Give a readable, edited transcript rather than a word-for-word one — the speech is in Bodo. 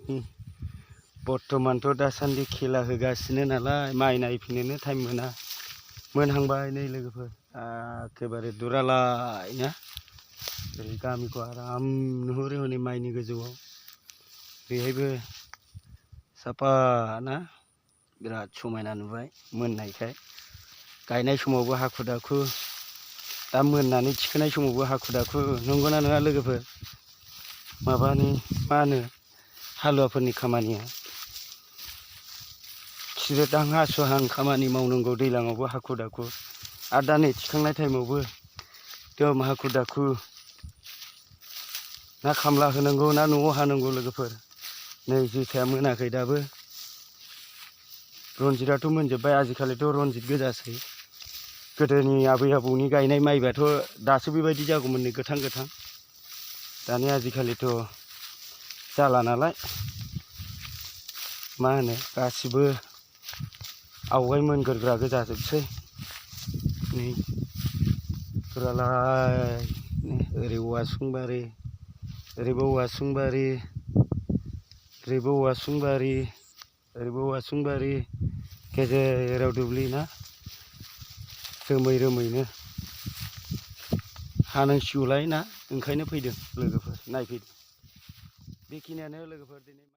बर्थमानथ' दासान्दि खेला होगासिनो नालाय माइ नायफिननोनो टाइम मोना। मोनहांबाय नै लोगोफोर एखेबारे दुरालाय ना ओरै गामिखौ आराम नुहुरो हनै माइनि गोजौआव। बेहायबो साफा ना बिराद समायना नुबाय मोननायखाय। गायनाय समावबो हाखु दाखु, दा मोननानै थिखोनाय समावबो हाखु दाखु। नंगौना नङा लोगोफोर? माबानि मा होनो हालुवाफोरनि खामानिया खिरोदां हासुहां खामानि मावनांगौ दैज्लाङावबो हाखु दाखु, आरो दा नै थिखांनाय टाइमावबो एकदम हाखु दाखु। ना खामला होनांगौ ना न'आव हानांगौ लोगोफोर। नै जोसाया मोनाखै दाबो। रनजितआथ' मोनजोब्बाय, आजिखालिथ' रनजित गोजासै। गोदोनि आबै आबौनि गायनाय माइबाथ' दासो बेबायदि जागौमोन नै गोथां गोथां। दानि आजिखालिथ' जाला नालाय, मा होनो गासिबो आवगाय मोनगोरग्रा गोजाजोबसै। नै दुरालाय ओरै औवासुंबारि, ओरैबो औवासुंबारि, ओरैबो औवासुंबारि, ओरैबो औवासुंबारि, गेजेराव दुब्लि ना रोमै रोमैनो। हानांसिगौलाय ना, ओंखायनो फैदों लोगोफोर नायफैदों। बेखिनियानो लोगोफोर दिनै।